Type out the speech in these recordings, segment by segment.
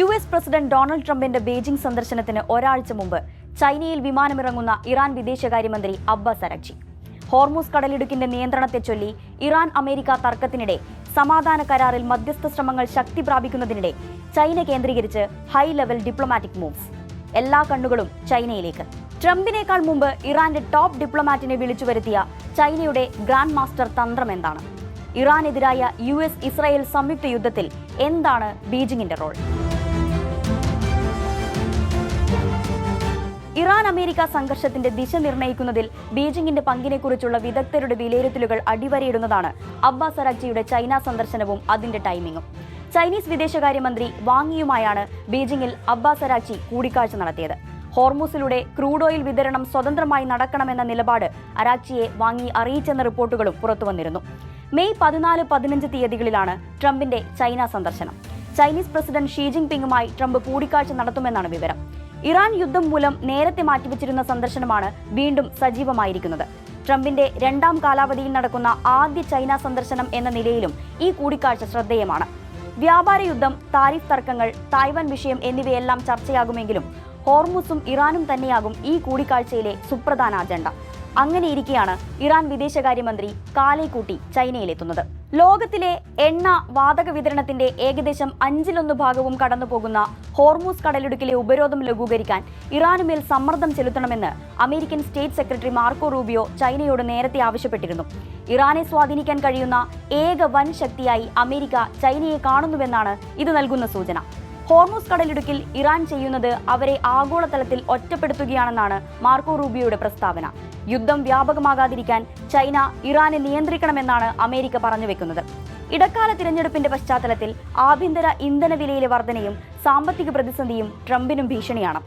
US president Donald ട്രംപിന്റെ Beijing സന്ദർശനത്തിന് ഒരാഴ്ച മുമ്പ് ചൈനയിൽ വിമാനമിറങ്ങുന്ന ഇറാൻ വിദേശകാര്യമന്ത്രി അബ്ബാസ് അരാഗ്ചി. ഹോർമൂസ് കടലിടുക്കിന്റെ നിയന്ത്രണത്തെ ചൊല്ലി ഇറാൻ അമേരിക്ക തർക്കത്തിനിടെ സമാധാന കരാറിൽ മധ്യസ്ഥ ശ്രമങ്ങൾ ശക്തി പ്രാപിക്കുന്നതിനിടെ ചൈന കേന്ദ്രീകരിച്ച് ഹൈ ലെവൽ ഡിപ്ലോമാറ്റിക് മൂവ്സ്. എല്ലാ കണ്ണുകളും ചൈനയിലേക്ക്. ട്രംപിനേക്കാൾ മുമ്പ് ഇറാന്റെ ടോപ്പ് ഡിപ്ലോമാറ്റിനെ വിളിച്ചു വരുത്തിയ ചൈനയുടെ ഗ്രാൻഡ് മാസ്റ്റർ തന്ത്രം എന്താണ്? ഇറാനെതിരായ US ഇസ്രായേൽ സംയുക്ത യുദ്ധത്തിൽ എന്താണ് ബീജിംഗിന്റെ റോൾ? ഇറാൻ അമേരിക്ക സംഘർഷത്തിന്റെ ദിശ നിർണ്ണയിക്കുന്നതിൽ ബീജിംഗിന്റെ പങ്കിനെക്കുറിച്ചുള്ള വിദഗ്ധരുടെ വിലയിരുത്തലുകൾ അടിവരയിടുന്നതാണ് അബ്ബാസ് അരാഗ്ചിയുടെ ചൈന സന്ദർശനവും അതിന്റെ ടൈമിംഗും. ചൈനീസ് വിദേശകാര്യമന്ത്രി വാങ്ങിയുമായാണ് ബീജിംഗിൽ അബ്ബാസ് അരാഗ്ചി കൂടിക്കാഴ്ച നടത്തിയത്. ഹോർമൂസിലൂടെ ക്രൂഡ് ഓയിൽ വിതരണം സ്വതന്ത്രമായി നടക്കണമെന്ന നിലപാട് അരാഗ്ചിയെ വാങ്ങി അറിയിച്ചെന്ന റിപ്പോർട്ടുകളും പുറത്തുവന്നിരുന്നു. മെയ് 14-15 തീയതികളിലാണ് ട്രംപിന്റെ ചൈന സന്ദർശനം. ചൈനീസ് പ്രസിഡന്റ് ഷീ ജിൻപിങ്ങുമായി ട്രംപ് കൂടിക്കാഴ്ച നടത്തുമെന്നാണ് വിവരം. ഇറാൻ യുദ്ധം മൂലം നേരത്തെ മാറ്റിവെച്ചിരുന്ന സന്ദർശനമാണ് വീണ്ടും സജീവമായിരിക്കുന്നത്. ട്രംപിന്റെ രണ്ടാം കാലാവധിയിൽ നടക്കുന്ന ആദ്യ ചൈന സന്ദർശനം എന്ന നിലയിലും ഈ കൂടിക്കാഴ്ച ശ്രദ്ധേയമാണ്. വ്യാപാര യുദ്ധം, താരിഫ് തർക്കങ്ങൾ, തായ്വാൻ വിഷയം എന്നിവയെല്ലാം ചർച്ചയാകുമെങ്കിലും ഹോർമൂസും ഇറാനും തന്നെയാകും ഈ കൂടിക്കാഴ്ചയിലെ സുപ്രധാന അജണ്ട. അങ്ങനെയിരിക്കെയാണ് ഇറാൻ വിദേശകാര്യമന്ത്രി കാലേക്കൂട്ടി ചൈനയിലെത്തുന്നത്. ലോകത്തിലെ എണ്ണ വാതക വിതരണത്തിന്റെ ഏകദേശം 1/5 കടന്നുപോകുന്ന ഹോർമൂസ് കടലിടുക്കിലെ ഉപരോധം ലഘൂകരിക്കാൻ ഇറാനുമേൽ സമ്മർദ്ദം ചെലുത്തണമെന്ന് American state secretary Marco Rubio ചൈനയോട് നേരത്തെ ആവശ്യപ്പെട്ടിരുന്നു. ഇറാനെ സ്വാധീനിക്കാൻ കഴിയുന്ന ഏക വൻ ശക്തിയായി അമേരിക്ക ചൈനയെ കാണുന്നുവെന്നാണ് ഇത് നൽകുന്ന സൂചന. ഹോർമൂസ് കടലിടുക്കിൽ ഇറാൻ ചെയ്യുന്നത് അവരെ ആഗോളതലത്തിൽ ഒറ്റപ്പെടുത്തുകയാണെന്നാണ് മാർക്കോ റൂബിയോയുടെ പ്രസ്താവന. യുദ്ധം വ്യാപകമാകാതിരിക്കാൻ ചൈന ഇറാനെ നിയന്ത്രിക്കണമെന്നാണ് അമേരിക്ക പറഞ്ഞുവെക്കുന്നത്. ഇടക്കാല തിരഞ്ഞെടുപ്പിന്റെ പശ്ചാത്തലത്തിൽ ആഭ്യന്തര ഇന്ധന വിലയിലെ വർധനയും സാമ്പത്തിക പ്രതിസന്ധിയും ട്രംപിനും ഭീഷണിയാണ്.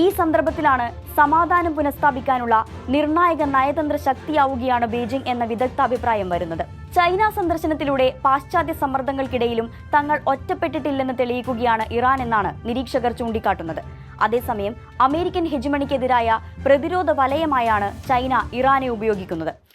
ഈ സന്ദർഭത്തിലാണ് സമാധാനം പുനഃസ്ഥാപിക്കാനുള്ള നിർണായക നയതന്ത്ര ശക്തിയാവുകയാണ് ബീജിംഗ് എന്ന വിദഗ്ധാഭിപ്രായം വരുന്നത്. ചൈന സന്ദർശനത്തിലൂടെ പാശ്ചാത്യ സമ്മർദ്ദങ്ങൾക്കിടയിലും തങ്ങൾ ഒറ്റപ്പെട്ടിട്ടില്ലെന്ന് തെളിയിക്കുകയാണ് ഇറാൻ എന്നാണ് നിരീക്ഷകർ ചൂണ്ടിക്കാട്ടുന്നത്. അതേസമയം അമേരിക്കൻ ഹെജിമണിക്കെതിരായ പ്രതിരോധ വലയമായാണ് ചൈന ഇറാനെ ഉപയോഗിക്കുന്നത്.